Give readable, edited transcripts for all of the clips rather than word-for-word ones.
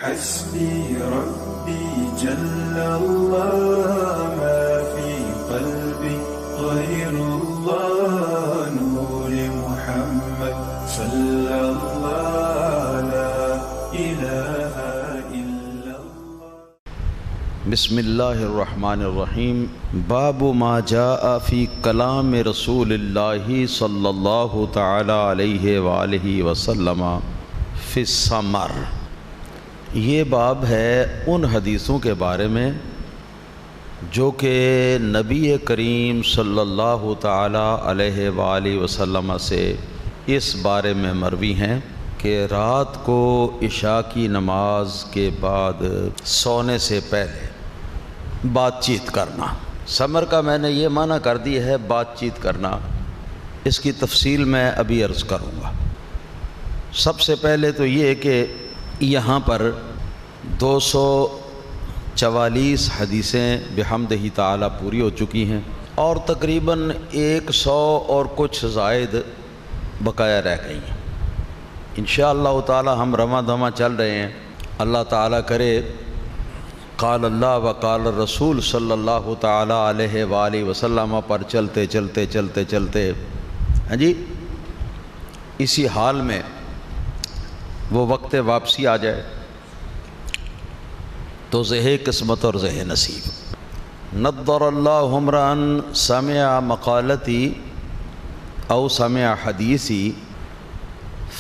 حسبي ربي جل الله ما في قلبي غير الله نور محمد صلى الله لا إله إلا الله. بسم اللہ الرحمن الرحیم. باب ما جاء فی کلام رسول اللہ صلی اللہ تعالی علیہ وآلہ وسلم فی الثمر. یہ باب ہے ان حدیثوں کے بارے میں جو کہ نبی کریم صلی اللہ تعالی علیہ وآلہ وسلم سے اس بارے میں مروی ہیں کہ رات کو عشاء کی نماز کے بعد سونے سے پہلے بات چیت کرنا. ثمر کا میں نے یہ معنی کر دی ہے بات چیت کرنا. اس کی تفصیل میں ابھی عرض کروں گا. سب سے پہلے تو یہ کہ یہاں پر 244 حدیثیں بحمدہ تعالی پوری ہو چکی ہیں اور تقریباً 100 اور کچھ زائد بقایا رہ گئی ہیں. انشاءاللہ تعالی ہم رواں دواں چل رہے ہیں. اللہ تعالی کرے قال اللہ و قال الرسول صلی اللہ تعالی علیہ وآلہ وسلم پر چلتے چلتے چلتے چلتے جی اسی حال میں وہ وقت واپسی آ جائے تو زہ قسمت اور زہ نصیب. نضر اللہ امرا سمع مقالتی او سمع حدیثی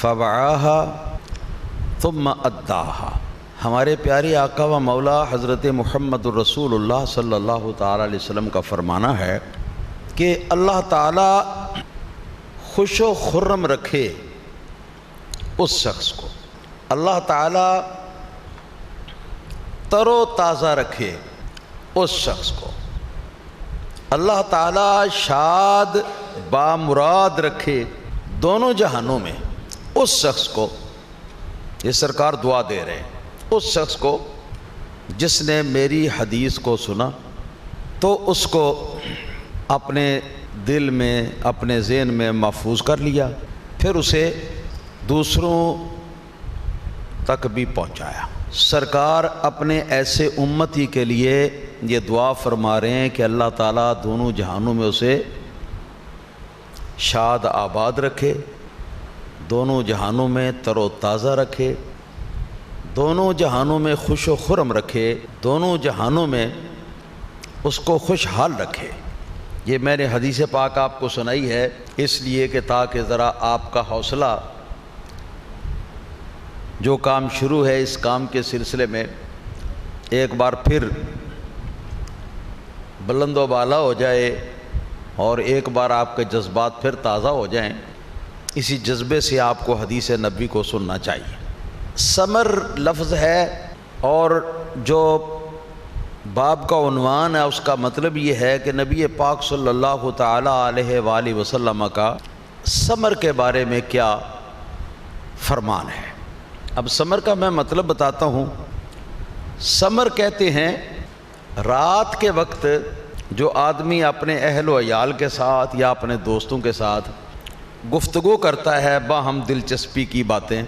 فوعاها ثم اداها. ہمارے پیارے آقا و مولا حضرت محمد الرسول اللہ صلی اللہ تعالی علیہ وسلم کا فرمانا ہے کہ اللہ تعالی خوش و خرم رکھے اس شخص کو، اللہ تعالی تر و تازہ رکھے اس شخص کو، اللہ تعالی شاد بامراد رکھے دونوں جہانوں میں اس شخص کو. یہ سرکار دعا دے رہے ہیں اس شخص کو جس نے میری حدیث کو سنا تو اس کو اپنے دل میں اپنے ذہن میں محفوظ کر لیا، پھر اسے دوسروں تک بھی پہنچایا. سرکار اپنے ایسے امتی کے لیے یہ دعا فرما رہے ہیں کہ اللہ تعالیٰ دونوں جہانوں میں اسے شاد آباد رکھے، دونوں جہانوں میں تر و تازہ رکھے، دونوں جہانوں میں خوش و خرم رکھے، دونوں جہانوں میں اس کو خوشحال رکھے. یہ میں نے حدیث پاک آپ کو سنائی ہے اس لیے کہ تاکہ ذرا آپ کا حوصلہ جو کام شروع ہے اس کام کے سلسلے میں ایک بار پھر بلند و بالا ہو جائے اور ایک بار آپ کے جذبات پھر تازہ ہو جائیں. اسی جذبے سے آپ کو حدیث نبوی کو سننا چاہیے. ثمر لفظ ہے اور جو باب کا عنوان ہے اس کا مطلب یہ ہے کہ نبی پاک صلی اللہ تعالی علیہ وآلہ وسلم کا ثمر کے بارے میں کیا فرمان ہے. اب ثمر کا میں مطلب بتاتا ہوں. ثمر کہتے ہیں رات کے وقت جو آدمی اپنے اہل و عیال کے ساتھ یا اپنے دوستوں کے ساتھ گفتگو کرتا ہے باہم دلچسپی کی باتیں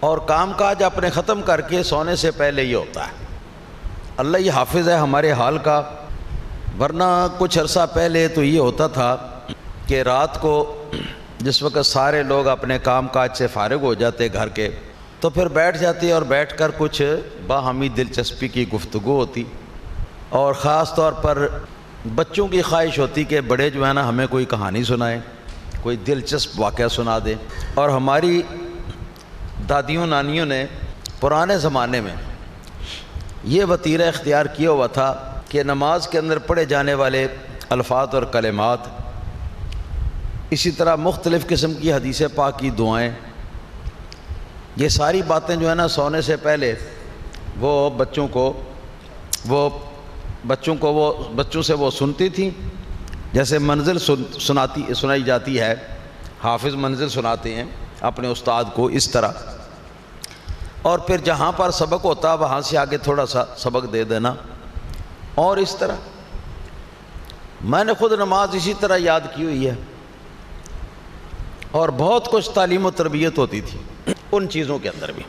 اور کام کاج اپنے ختم کر کے سونے سے پہلے یہ ہوتا ہے. اللہ یہ حافظ ہے ہمارے حال کا، ورنہ کچھ عرصہ پہلے تو یہ ہوتا تھا کہ رات کو جس وقت سارے لوگ اپنے کام کاج سے فارغ ہو جاتے گھر کے تو پھر بیٹھ جاتے اور بیٹھ کر کچھ باہمی دلچسپی کی گفتگو ہوتی اور خاص طور پر بچوں کی خواہش ہوتی کہ بڑے جو ہے نا ہمیں کوئی کہانی سنائیں، کوئی دلچسپ واقعہ سنا دیں. اور ہماری دادیوں نانیوں نے پرانے زمانے میں یہ وتیرہ اختیار کیا ہوا تھا کہ نماز کے اندر پڑھے جانے والے الفاظ اور کلمات، اسی طرح مختلف قسم کی حدیث پاک کی دعائیں، یہ ساری باتیں جو ہے نا سونے سے پہلے وہ بچوں سے وہ سنتی تھیں. جیسے منزل سنائی جاتی ہے، حافظ منزل سناتے ہیں اپنے استاد کو اس طرح، اور پھر جہاں پر سبق ہوتا وہاں سے آگے تھوڑا سا سبق دے دینا. اور اس طرح میں نے خود نماز اسی طرح یاد کی ہوئی ہے اور بہت کچھ تعلیم و تربیت ہوتی تھی ان چیزوں کے اندر بھی.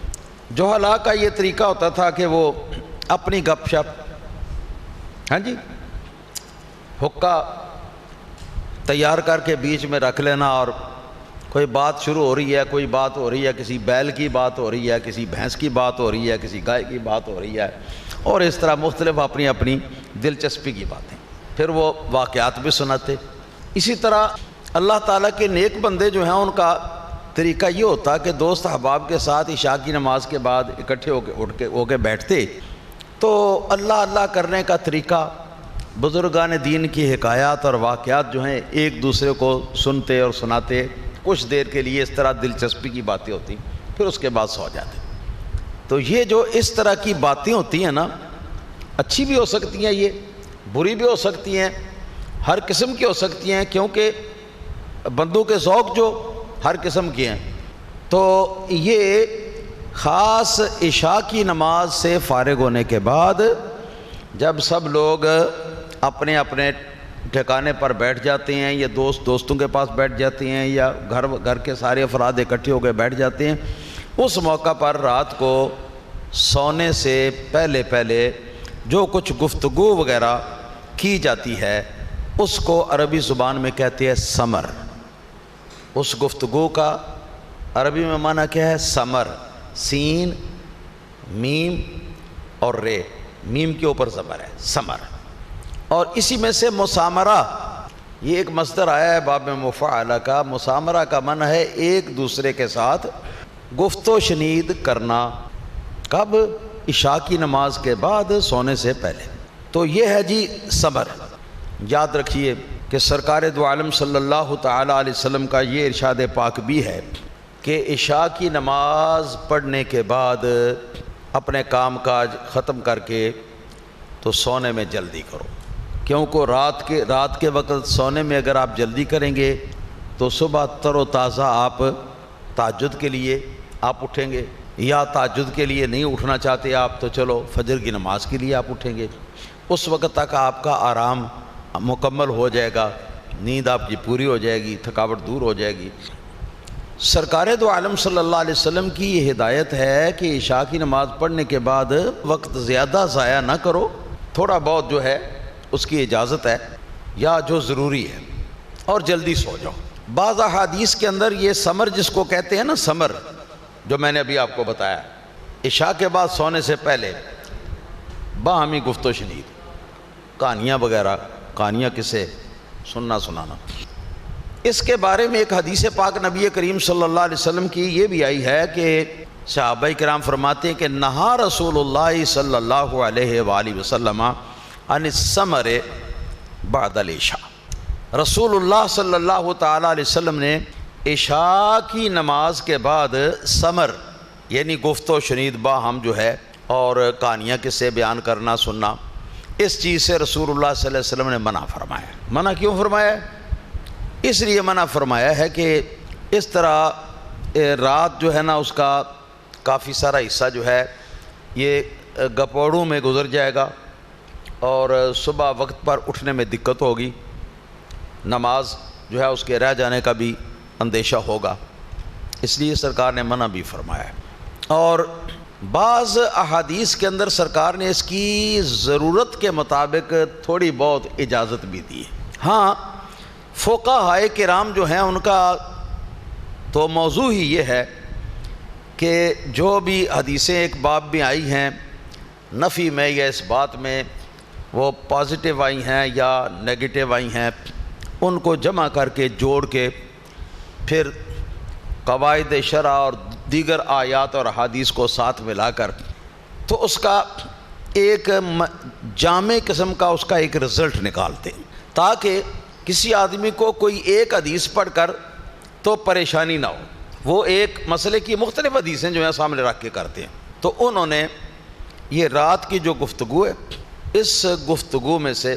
جوہلا کا یہ طریقہ ہوتا تھا کہ وہ اپنی گپ شپ، ہاں جی، حقہ تیار کر کے بیچ میں رکھ لینا، اور کوئی بات شروع ہو رہی ہے، کوئی بات ہو رہی ہے، کسی بیل کی بات ہو رہی ہے، کسی بھینس کی بات ہو رہی ہے، کسی گائے کی بات ہو رہی ہے، اور اس طرح مختلف اپنی اپنی دلچسپی کی باتیں، پھر وہ واقعات بھی سناتے۔ اسی طرح اللہ تعالیٰ کے نیک بندے جو ہیں ان کا طریقہ یہ ہوتا کہ دوست احباب کے ساتھ عشاء کی نماز کے بعد اکٹھے ہو کے بیٹھتے تو اللہ اللہ کرنے کا طریقہ، بزرگان دین کی حکایات اور واقعات جو ہیں ایک دوسرے کو سنتے اور سناتے، کچھ دیر کے لیے اس طرح دلچسپی کی باتیں ہوتی، پھر اس کے بعد سو جاتے۔ تو یہ جو اس طرح کی باتیں ہوتی ہیں نا، اچھی بھی ہو سکتی ہیں، یہ بری بھی ہو سکتی ہیں، ہر قسم کی ہو سکتی ہیں، کیونکہ بندوں کے ذوق جو ہر قسم کے ہیں۔ تو یہ خاص عشاء کی نماز سے فارغ ہونے کے بعد جب سب لوگ اپنے اپنے ٹھکانے پر بیٹھ جاتے ہیں، یا دوستوں کے پاس بیٹھ جاتے ہیں، یا گھر کے سارے افراد اکٹھے ہو کے بیٹھ جاتے ہیں، اس موقع پر رات کو سونے سے پہلے جو کچھ گفتگو وغیرہ کی جاتی ہے اس کو عربی زبان میں کہتے ہیں سمر۔ اس گفتگو کا عربی میں معنی کیا ہے؟ سمر، سین، میم اور رے، میم کے اوپر زبر ہے، سمر۔ اور اسی میں سے مسامرہ، یہ ایک مصدر آیا ہے باب مفعلہ کا۔ مسامرہ کا معنی ہے ایک دوسرے کے ساتھ گفت و شنید کرنا، کب؟ عشاء کی نماز کے بعد سونے سے پہلے۔ تو یہ ہے جی سمر۔ یاد رکھیے کہ سرکار دو عالم صلی اللہ تعالیٰ علیہ وسلم کا یہ ارشاد پاک بھی ہے کہ عشاء کی نماز پڑھنے کے بعد اپنے کام کاج ختم کر کے تو سونے میں جلدی کرو، کیونکہ رات کے وقت سونے میں اگر آپ جلدی کریں گے تو صبح تر و تازہ آپ تہجد کے لیے آپ اٹھیں گے، یا تہجد کے لیے نہیں اٹھنا چاہتے آپ تو چلو فجر کی نماز کے لیے آپ اٹھیں گے۔ اس وقت تک آپ کا آرام مکمل ہو جائے گا، نیند آپ کی پوری ہو جائے گی، تھکاوٹ دور ہو جائے گی۔ سرکار دو عالم صلی اللہ علیہ وسلم کی یہ ہدایت ہے کہ عشاء کی نماز پڑھنے کے بعد وقت زیادہ ضائع نہ کرو، تھوڑا بہت جو ہے اس کی اجازت ہے، یا جو ضروری ہے، اور جلدی سو جاؤ۔ بعض احادیث کے اندر یہ سمر جس کو کہتے ہیں نا، سمر جو میں نے ابھی آپ کو بتایا، عشاء کے بعد سونے سے پہلے باہمی گفت و شنید، کہانیاں وغیرہ، کہانیاں کسے سننا سنانا۔ اس کے بارے میں ایک حدیث پاک نبی کریم صلی اللہ علیہ وسلم کی یہ بھی آئی ہے کہ صحابہ کرام فرماتے ہیں کہ نہا رسول اللہ صلی اللہ علیہ وآلہ وسلم عن السمر بعد العشاء۔ رسول اللہ صلی اللہ تعالیٰ علیہ وسلم نے عشاء کی نماز کے بعد سمر یعنی گفت و شنید باہم جو ہے اور کہانیاں کسے بیان کرنا سننا، اس چیز سے رسول اللہ صلی اللہ علیہ وسلم نے منع فرمایا۔ منع کیوں فرمایا ہے؟ اس لیے منع فرمایا ہے کہ اس طرح رات جو ہے نا اس کا کافی سارا حصہ جو ہے یہ گپوڑوں میں گزر جائے گا، اور صبح وقت پر اٹھنے میں دقت ہوگی، نماز جو ہے اس کے رہ جانے کا بھی اندیشہ ہوگا، اس لیے سرکار نے منع بھی فرمایا ہے۔ اور بعض احادیث کے اندر سرکار نے اس کی ضرورت کے مطابق تھوڑی بہت اجازت بھی دی ہے۔ ہاں، فقہاء کرام جو ہیں ان کا تو موضوع ہی یہ ہے کہ جو بھی حدیثیں ایک باب میں آئی ہیں نفی میں یا اس بات میں، وہ پازیٹیو آئی ہیں یا نیگیٹو آئی ہیں، ان کو جمع کر کے جوڑ کے پھر قواعد شرع اور دیگر آیات اور حدیث کو ساتھ ملا کر تو اس کا ایک جامع قسم کا اس کا ایک رزلٹ نکالتے ہیں، تاکہ کسی آدمی کو کوئی ایک حدیث پڑھ کر تو پریشانی نہ ہو، وہ ایک مسئلے کی مختلف حدیثیں جو ہیں سامنے رکھ کے کرتے ہیں۔ تو انہوں نے یہ رات کی جو گفتگو ہے، اس گفتگو میں سے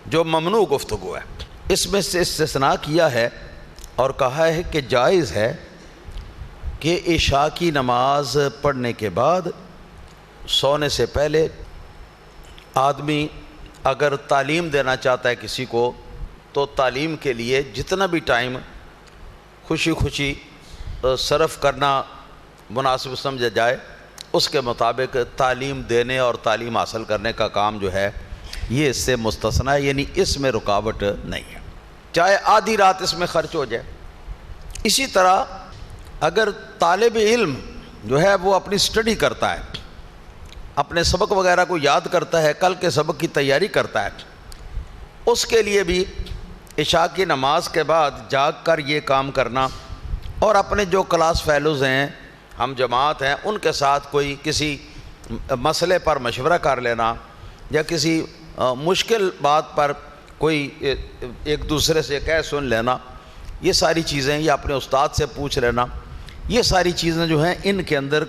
جو ممنوع گفتگو ہے اس میں سے استثناء کیا ہے اور کہا ہے کہ جائز ہے کہ عشاء کی نماز پڑھنے کے بعد سونے سے پہلے آدمی اگر تعلیم دینا چاہتا ہے کسی کو تو تعلیم کے لیے جتنا بھی ٹائم خوشی صرف کرنا مناسب سمجھا جائے اس کے مطابق تعلیم دینے اور تعلیم حاصل کرنے کا کام جو ہے یہ اس سے مستثنی ہے، یعنی اس میں رکاوٹ نہیں ہے، چاہے آدھی رات اس میں خرچ ہو جائے۔ اسی طرح اگر طالب علم جو ہے وہ اپنی سٹڈی کرتا ہے، اپنے سبق وغیرہ کو یاد کرتا ہے، کل کے سبق کی تیاری کرتا ہے، اس کے لیے بھی عشاء کی نماز کے بعد جاگ کر یہ کام کرنا اور اپنے جو کلاس فیلوز ہیں، ہم جماعت ہیں، ان کے ساتھ کوئی کسی مسئلے پر مشورہ کر لینا یا کسی مشکل بات پر کوئی ایک دوسرے سے کہہ سن لینا، یہ ساری چیزیں، یا اپنے استاد سے پوچھ لینا، یہ ساری چیزیں جو ہیں ان کے اندر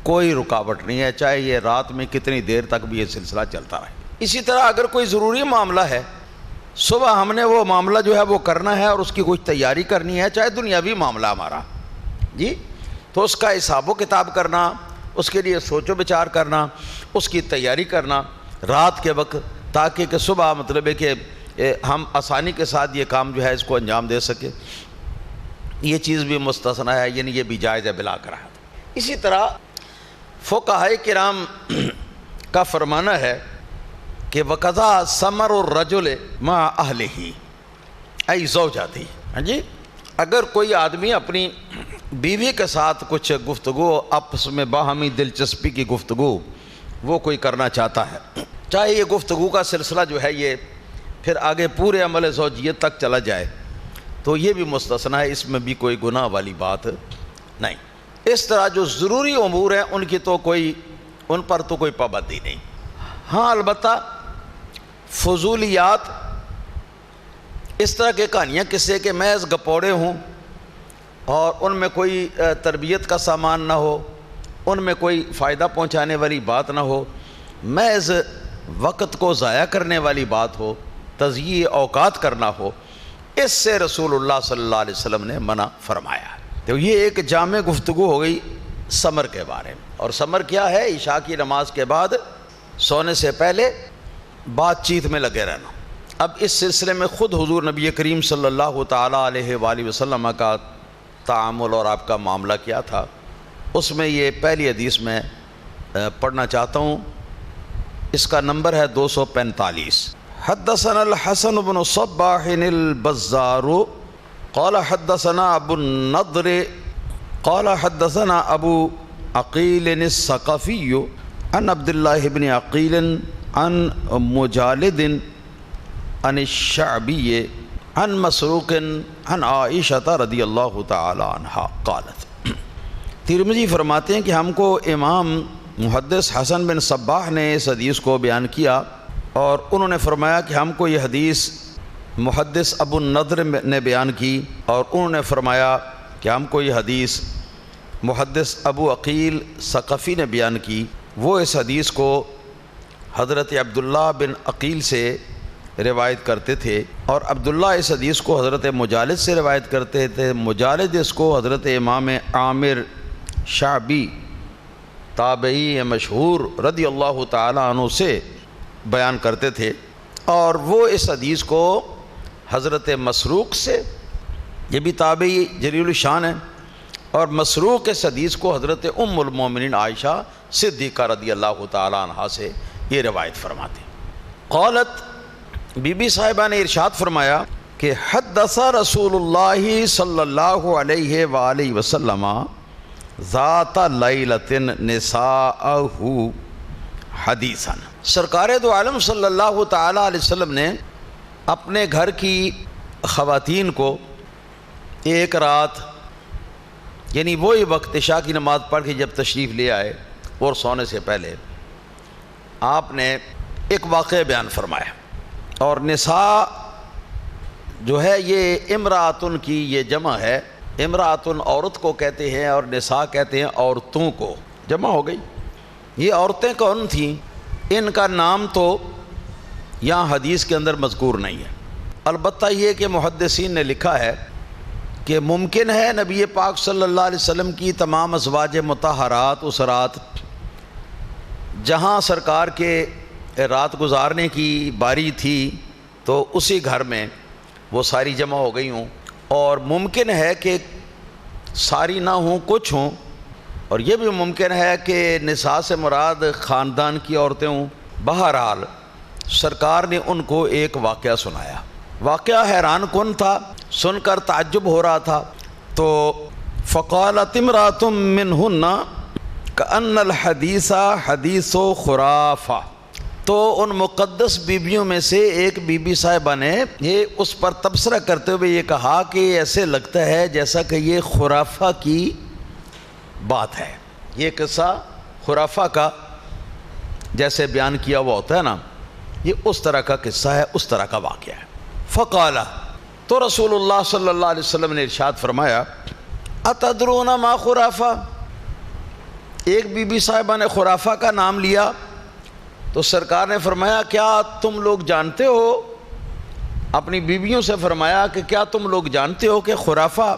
کوئی رکاوٹ نہیں ہے، چاہے یہ رات میں کتنی دیر تک بھی یہ سلسلہ چلتا رہے۔ اسی طرح اگر کوئی ضروری معاملہ ہے، صبح ہم نے وہ معاملہ جو ہے وہ کرنا ہے اور اس کی کچھ تیاری کرنی ہے، چاہے دنیاوی معاملہ ہمارا جی، تو اس کا حساب و کتاب کرنا، اس کے لیے سوچ و بچار کرنا، اس کی تیاری کرنا رات کے وقت، تاکہ کہ صبح مطلب ہے کہ ہم آسانی کے ساتھ یہ کام جو ہے اس کو انجام دے سکے، یہ چیز بھی مستثنی ہے، یعنی یہ بھی جائز ہے بلا کراہت۔ اسی طرح فقہائے کرام کا فرمانا ہے کہ وَقَضَى ثَمَرُ الرَّجُلِ مَعَ أَهْلِهِ أَيْ زَوْجَتِهِ، ہاں جی، اگر کوئی آدمی اپنی بیوی کے ساتھ کچھ گفتگو، آپس میں باہمی دلچسپی کی گفتگو وہ کوئی کرنا چاہتا ہے، چاہے یہ گفتگو کا سلسلہ جو ہے یہ پھر آگے پورے عمل زوجیت تک چلا جائے، تو یہ بھی مستثنی ہے، اس میں بھی کوئی گناہ والی بات نہیں۔ اس طرح جو ضروری امور ہیں ان کی تو ان پر تو کوئی پابندی نہیں۔ ہاں البتہ فضولیات، اس طرح کے کہانیاں قصے کے محض گپوڑے ہوں اور ان میں کوئی تربیت کا سامان نہ ہو، ان میں کوئی فائدہ پہنچانے والی بات نہ ہو، محض وقت کو ضائع کرنے والی بات ہو، تضییع اوقات کرنا ہو، اس سے رسول اللہ صلی اللہ علیہ وسلم نے منع فرمایا۔ تو یہ ایک جامع گفتگو ہو گئی سمر کے بارے میں۔ اور سمر کیا ہے؟ عشاء کی نماز کے بعد سونے سے پہلے بات چیت میں لگے رہنا۔ اب اس سلسلے میں خود حضور نبی کریم صلی اللہ تعالیٰ علیہ وآلہ وسلم کا تعامل اور آپ کا معاملہ کیا تھا، اس میں یہ پہلی حدیث میں پڑھنا چاہتا ہوں، اس کا نمبر ہے 245۔ حدثنا الحسن بن صباح البزار قال حدثنا ابو النضر قال حدثنا ابو عقیل الثقفی عن عبد اللہ بن عقیل عن مجالد عن الشعبی عن مسروق عن عائشہ رضی اللہ تعالی عنہا قالت۔ ترمذی فرماتے ہیں کہ ہم کو امام محدث حسن بن صباح نے اس حدیث کو بیان کیا اور انہوں نے فرمایا کہ ہم کو یہ حدیث محدث ابو النضر نے بیان کی، اور انہوں نے فرمایا کہ ہم کو یہ حدیث محدث ابو عقیل ثقفی نے بیان کی۔ وہ اس حدیث کو حضرت عبداللہ بن عقیل سے روایت کرتے تھے، اور عبداللہ اس حدیث کو حضرت مجالد سے روایت کرتے تھے، مجالد اس کو حضرت امام عامر شعبی تابعی مشہور رضی اللہ تعالیٰ عنہ سے بیان کرتے تھے، اور وہ اس حدیث کو حضرت مسروق سے، یہ بھی تابعی جلیل الشان ہے، اور مسروق اس حدیث کو حضرت ام المومنین عائشہ صدیقہ رضی اللہ تعالیٰ عنہا سے یہ روایت فرماتے ہیں۔ قالت، بی بی صاحبہ نے ارشاد فرمایا کہ حدث رسول اللہ صلی اللہ علیہ وآلہ وسلم ذات لیلۃ نساءہ حدیثا، سرکار دو عالم صلی اللہ تعالیٰ علیہ وسلم نے اپنے گھر کی خواتین کو ایک رات، یعنی وہی وقت عشاء کی نماز پڑھ کے جب تشریف لے آئے اور سونے سے پہلے آپ نے ایک واقعہ بیان فرمایا، اور نساء جو ہے یہ امراتن کی یہ جمع ہے، امراتن عورت کو کہتے ہیں اور نساء کہتے ہیں عورتوں کو، جمع ہو گئی۔ یہ عورتیں کون تھیں؟ ان کا نام تو یہاں حدیث کے اندر مذکور نہیں ہے، البتہ یہ کہ محدثین نے لکھا ہے کہ ممکن ہے نبی پاک صلی اللہ علیہ وسلم کی تمام ازواج مطہرات اس رات جہاں سرکار کے رات گزارنے کی باری تھی تو اسی گھر میں وہ ساری جمع ہو گئی ہوں، اور ممکن ہے کہ ساری نہ ہوں، کچھ ہوں، اور یہ بھی ممکن ہے کہ نساء سے مراد خاندان کی عورتیں ہوں۔ بہرحال سرکار نے ان کو ایک واقعہ سنایا۔ واقعہ حیران کن تھا، سن کر تعجب ہو رہا تھا۔ تو فقالت امرأۃ منہن کأن الحدیث حدیث خرافہ، تو ان مقدس بیبیوں میں سے ایک بی بی صاحبہ نے یہ اس پر تبصرہ کرتے ہوئے یہ کہا کہ ایسے لگتا ہے جیسا کہ یہ خرافہ کی بات ہے، یہ قصہ خرافہ کا جیسے بیان کیا ہوا ہوتا ہے نا، یہ اس طرح کا قصہ ہے، اس طرح کا واقعہ ہے۔ فقالا، تو رسول اللہ صلی اللہ علیہ وسلم نے ارشاد فرمایا اتدرون ما خرافہ، ایک بی بی صاحبہ نے خرافہ کا نام لیا تو سرکار نے فرمایا کیا تم لوگ جانتے ہو، اپنی بیویوں سے فرمایا کہ کیا تم لوگ جانتے ہو کہ خرافہ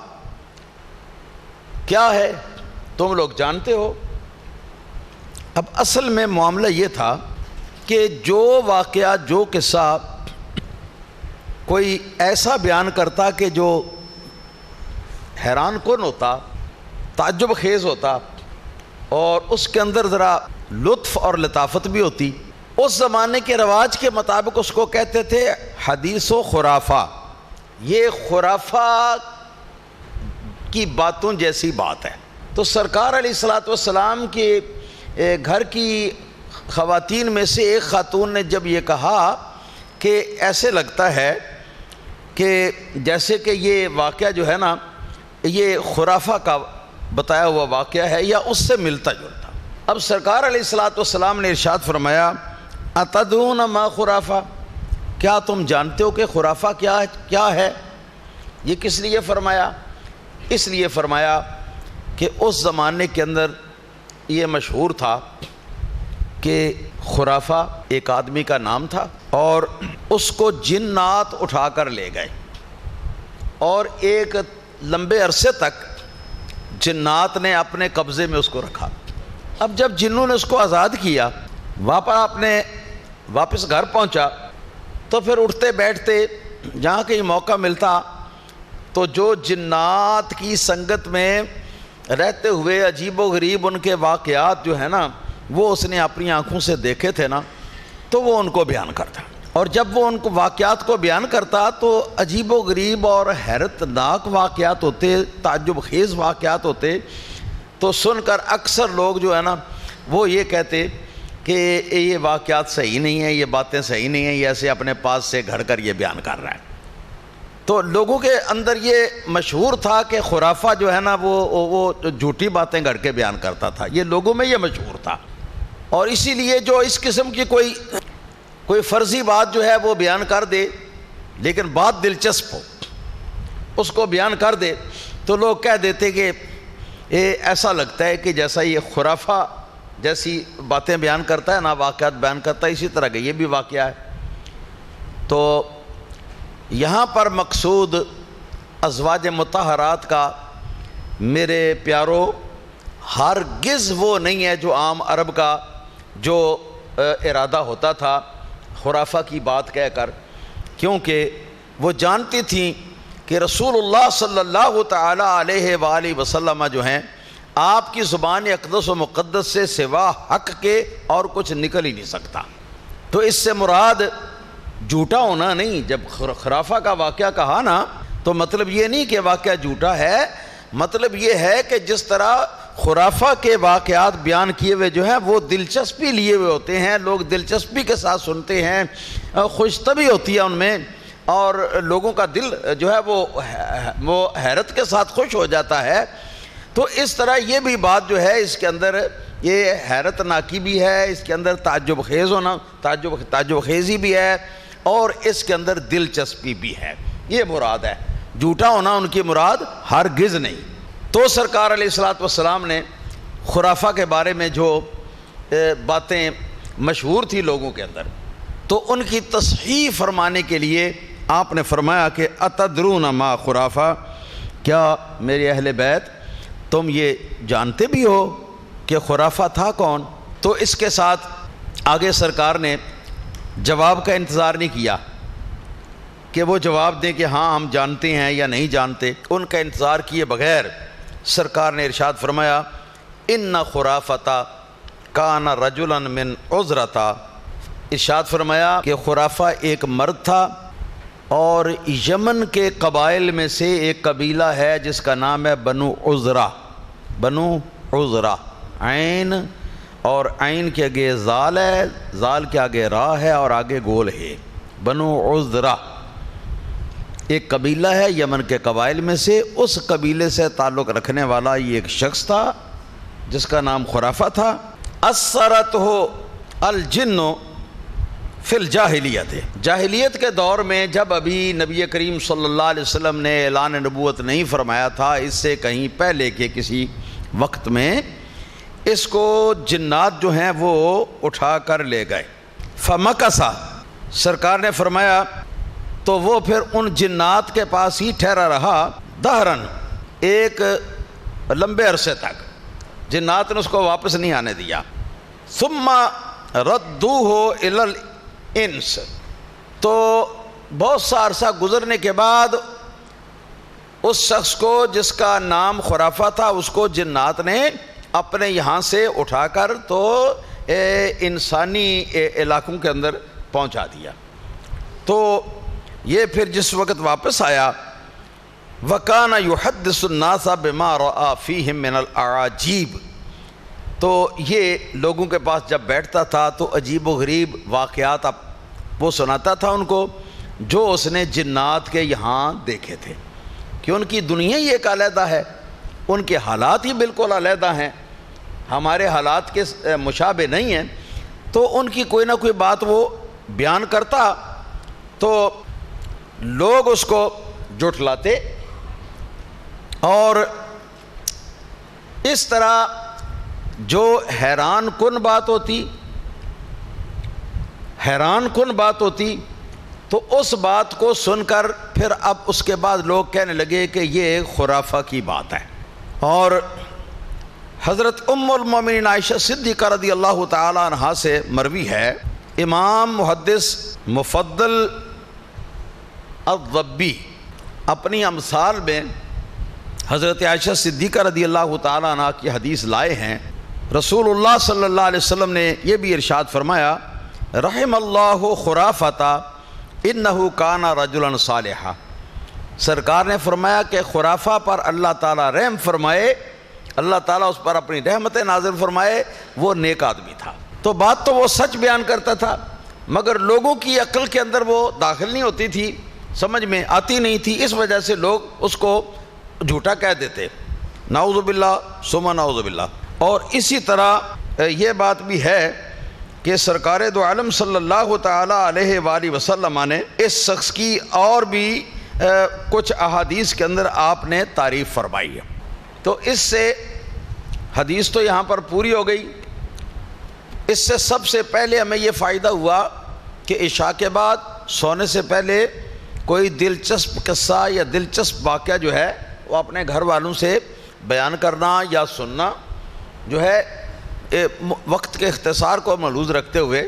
کیا ہے، تم لوگ جانتے ہو؟ اب اصل میں معاملہ یہ تھا کہ جو واقعہ، جو قصہ کوئی ایسا بیان کرتا کہ جو حیران کن ہوتا، تعجب خیز ہوتا، اور اس کے اندر ذرا لطف اور لطافت بھی ہوتی، اس زمانے کے رواج کے مطابق اس کو کہتے تھے حدیث و خرافہ۔ یہ خرافہ کی باتوں جیسی بات ہے۔ تو سرکار علیہ الصلوۃ والسلام کے گھر کی خواتین میں سے ایک خاتون نے جب یہ کہا کہ ایسے لگتا ہے کہ جیسے کہ یہ واقعہ جو ہے نا یہ خرافہ کا بتایا ہوا واقعہ ہے یا اس سے ملتا جلتا، اب سرکار علیہ الصلوۃ والسلام نے ارشاد فرمایا اتدرون ما خرافہ، کیا تم جانتے ہو کہ خرافہ کیا ہے؟ یہ کس لیے فرمایا؟ اس لیے فرمایا کہ اس زمانے کے اندر یہ مشہور تھا کہ خرافہ ایک آدمی کا نام تھا اور اس کو جنات اٹھا کر لے گئے اور ایک لمبے عرصے تک جنات نے اپنے قبضے میں اس کو رکھا۔ اب جب جنوں نے اس کو آزاد کیا، واپس گھر پہنچا تو پھر اٹھتے بیٹھتے جہاں کہیں موقع ملتا تو جو جنات کی سنگت میں رہتے ہوئے عجیب و غریب ان کے واقعات جو ہے نا وہ اس نے اپنی آنکھوں سے دیکھے تھے نا، تو وہ ان کو بیان کرتا، اور جب وہ ان کو واقعات کو بیان کرتا تو عجیب و غریب اور حیرت ناک واقعات ہوتے، تعجب خیز واقعات ہوتے، تو سن کر اکثر لوگ جو ہے نا وہ یہ کہتے کہ یہ واقعات صحیح نہیں ہیں، یہ باتیں صحیح نہیں ہیں، یہ ایسے اپنے پاس سے گھڑ کر یہ بیان کر رہا ہے۔ تو لوگوں کے اندر یہ مشہور تھا کہ خرافہ جو ہے نا وہ جھوٹی باتیں گھڑ کے بیان کرتا تھا، یہ لوگوں میں یہ مشہور تھا، اور اسی لیے جو اس قسم کی کوئی فرضی بات جو ہے وہ بیان کر دے لیکن بات دلچسپ ہو، اس کو بیان کر دے تو لوگ کہہ دیتے کہ ایسا لگتا ہے کہ جیسا یہ خرافہ جیسی باتیں بیان کرتا ہے نا، واقعات بیان کرتا ہے، اسی طرح کا یہ بھی واقعہ ہے۔ تو یہاں پر مقصود ازواج مطہرات کا میرے پیارو ہرگز وہ نہیں ہے جو عام عرب کا جو ارادہ ہوتا تھا خرافہ کی بات کہہ کر، کیونکہ وہ جانتی تھیں کہ رسول اللہ صلی اللہ تعالی علیہ وآلہ وسلم جو ہیں آپ کی زبان اقدس و مقدس سے سوا حق کے اور کچھ نکل ہی نہیں سکتا۔ تو اس سے مراد جھوٹا ہونا نہیں، جب خرافہ کا واقعہ کہا نا تو مطلب یہ نہیں کہ واقعہ جھوٹا ہے، مطلب یہ ہے کہ جس طرح خرافہ کے واقعات بیان کیے ہوئے جو ہیں وہ دلچسپی لیے ہوئے ہوتے ہیں، لوگ دلچسپی کے ساتھ سنتے ہیں، خوش طبعی ہوتی ہے ان میں، اور لوگوں کا دل جو ہے وہ حیرت کے ساتھ خوش ہو جاتا ہے۔ تو اس طرح یہ بھی بات جو ہے اس کے اندر یہ حیرت ناکی بھی ہے، اس کے اندر تعجب خیز ہونا، تعجب خیزی بھی ہے، اور اس کے اندر دلچسپی بھی ہے، یہ مراد ہے، جھوٹا ہونا ان کی مراد ہرگز نہیں۔ تو سرکار علیہ الصلوۃ والسلام نے خرافہ کے بارے میں جو باتیں مشہور تھی لوگوں کے اندر، تو ان کی تصحیح فرمانے کے لیے آپ نے فرمایا کہ اتدرون ما خرافہ، کیا میرے اہل بیت تم یہ جانتے بھی ہو کہ خرافہ تھا کون؟ تو اس کے ساتھ آگے سرکار نے جواب کا انتظار نہیں کیا کہ وہ جواب دیں کہ ہاں ہم جانتے ہیں یا نہیں جانتے، ان کا انتظار کیے بغیر سرکار نے ارشاد فرمایا ان خرافتا کان رجلا من عذرتا، ارشاد فرمایا کہ خرافہ ایک مرد تھا اور یمن کے قبائل میں سے ایک قبیلہ ہے جس کا نام ہے بنو عذرہ. بنو عذرہ، عین اور عین کے آگے زال ہے، زال کے آگے را ہے اور آگے گول ہے. بنو عذرہ ایک قبیلہ ہے یمن کے قبائل میں سے، اس قبیلے سے تعلق رکھنے والا یہ ایک شخص تھا جس کا نام خرافہ تھا. اثرتہ الجن فی الجاہلیت، جاہلیت کے دور میں جب ابھی نبی کریم صلی اللہ علیہ وسلم نے اعلان نبوت نہیں فرمایا تھا، اس سے کہیں پہلے کے کسی وقت میں اس کو جنات جو ہیں وہ اٹھا کر لے گئے. فمکثا، سرکار نے فرمایا تو وہ پھر ان جنات کے پاس ہی ٹھہرا رہا، دہرن، ایک لمبے عرصے تک. جنات نے اس کو واپس نہیں آنے دیا. ثم ردوہ الی الانس، تو بہت سا عرصہ گزرنے کے بعد اس شخص کو جس کا نام خرافہ تھا اس کو جنات نے اپنے یہاں سے اٹھا کر تو انسانی علاقوں کے اندر پہنچا دیا. تو یہ پھر جس وقت واپس آیا، وَكَانَ يُحَدِّثُ النَّاسَ بِمَا رَأَى فِيهِمْ مِنَ الْأَعَاجِيبِ، تو یہ لوگوں کے پاس جب بیٹھتا تھا تو عجیب و غریب واقعات وہ سناتا تھا ان کو جو اس نے جنات کے یہاں دیکھے تھے، کہ ان کی دنیا ہی ایک علیحدہ ہے، ان کے حالات ہی بالکل علیحدہ ہیں، ہمارے حالات کے مشابہ نہیں ہیں. تو ان کی کوئی نہ کوئی بات وہ بیان کرتا تو لوگ اس کو جھٹلاتے، اور اس طرح جو حیران کن بات ہوتی تو اس بات کو سن کر پھر اب اس کے بعد لوگ کہنے لگے کہ یہ خرافہ کی بات ہے. اور حضرت ام المومنین عائشہ صدیقہ رضی اللہ تعالی عنہا سے مروی ہے، امام محدث مفضل الضبی اپنی امثال میں حضرت عائشہ صدیقہ رضی اللہ تعالی عنہ کی حدیث لائے ہیں. رسول اللہ صلی اللہ علیہ وسلم نے یہ بھی ارشاد فرمایا، رحم اللہ خرافۃ انہ کان رجلا صالحا، سرکار نے فرمایا کہ خرافہ پر اللہ تعالیٰ رحم فرمائے، اللہ تعالیٰ اس پر اپنی رحمت نازل فرمائے، وہ نیک آدمی تھا. تو بات تو وہ سچ بیان کرتا تھا مگر لوگوں کی عقل کے اندر وہ داخل نہیں ہوتی تھی، سمجھ میں آتی نہیں تھی، اس وجہ سے لوگ اس کو جھوٹا کہہ دیتے. نعوذ باللہ ثم نعوذ باللہ. اور اسی طرح یہ بات بھی ہے کہ سرکار دو عالم صلی اللہ تعالی علیہ وآلہ وسلم نے اس شخص کی اور بھی کچھ احادیث کے اندر آپ نے تعریف فرمائی ہے. تو اس سے حدیث تو یہاں پر پوری ہو گئی. اس سے سب سے پہلے ہمیں یہ فائدہ ہوا کہ عشاء کے بعد سونے سے پہلے کوئی دلچسپ قصہ یا دلچسپ واقعہ جو ہے وہ اپنے گھر والوں سے بیان کرنا یا سننا جو ہے وقت کے اختصار کو ملحوظ رکھتے ہوئے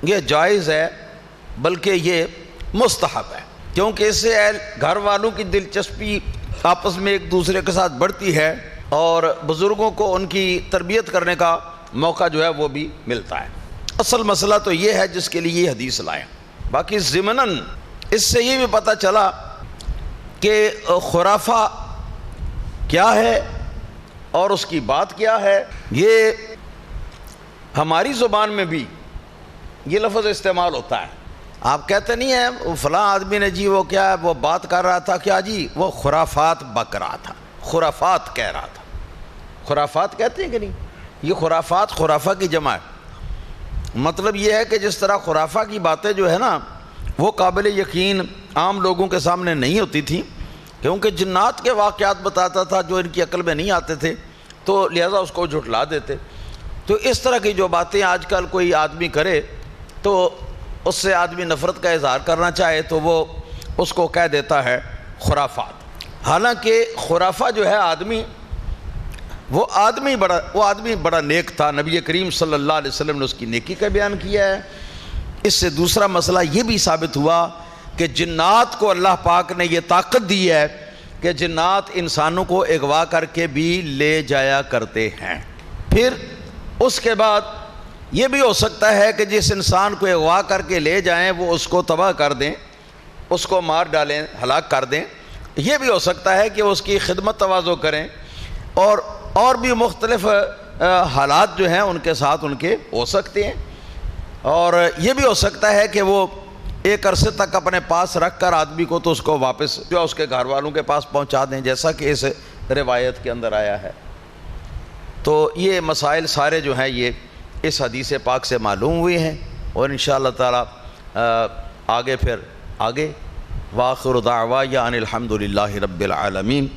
یہ جائز ہے، بلکہ یہ مستحب ہے، کیونکہ اس سے گھر والوں کی دلچسپی آپس میں ایک دوسرے کے ساتھ بڑھتی ہے اور بزرگوں کو ان کی تربیت کرنے کا موقع جو ہے وہ بھی ملتا ہے. اصل مسئلہ تو یہ ہے جس کے لیے یہ حدیث لائیں. باقی ضمناً اس سے یہ بھی پتہ چلا کہ خرافہ کیا ہے اور اس کی بات کیا ہے. یہ ہماری زبان میں بھی یہ لفظ استعمال ہوتا ہے. آپ کہتے نہیں ہیں وہ فلاں آدمی نے جی وہ کیا ہے وہ بات کر رہا تھا، کیا جی وہ خرافات بک رہا تھا، خرافات کہہ رہا تھا. خرافات کہتے ہیں کہ نہیں؟ یہ خرافات خرافہ کی جمع ہے. مطلب یہ ہے کہ جس طرح خرافہ کی باتیں جو ہے نا وہ قابل یقین عام لوگوں کے سامنے نہیں ہوتی تھیں، کیونکہ جنات کے واقعات بتاتا تھا جو ان کی عقل میں نہیں آتے تھے، تو لہذا اس کو جھٹلا دیتے. تو اس طرح کی جو باتیں آج کل کوئی آدمی کرے تو اس سے آدمی نفرت کا اظہار کرنا چاہے تو وہ اس کو کہہ دیتا ہے خرافات. حالانکہ خرافہ جو ہے وہ آدمی بڑا نیک تھا. نبی کریم صلی اللہ علیہ وسلم نے اس کی نیکی کا بیان کیا ہے. اس سے دوسرا مسئلہ یہ بھی ثابت ہوا کہ جنات کو اللہ پاک نے یہ طاقت دی ہے کہ جنات انسانوں کو اغوا کر کے بھی لے جایا کرتے ہیں. پھر اس کے بعد یہ بھی ہو سکتا ہے کہ جس انسان کو اغوا کر کے لے جائیں وہ اس کو تباہ کر دیں، اس کو مار ڈالیں، ہلاک کر دیں۔ یہ بھی ہو سکتا ہے کہ اس کی خدمت تواضع کریں، اور بھی مختلف حالات جو ہیں ان کے ساتھ ان کے ہو سکتے ہیں۔ اور یہ بھی ہو سکتا ہے کہ وہ ایک عرصے تک اپنے پاس رکھ کر آدمی کو تو اس کو واپس جو اس کے گھر والوں کے پاس پہنچا دیں، جیسا کہ اس روایت کے اندر آیا ہے۔ تو یہ مسائل سارے جو ہیں یہ اس حدیث پاک سے معلوم ہوئے ہیں، اور انشاءاللہ تعالی آگے وآخر دعوانا ان الحمد للہ رب العالمین۔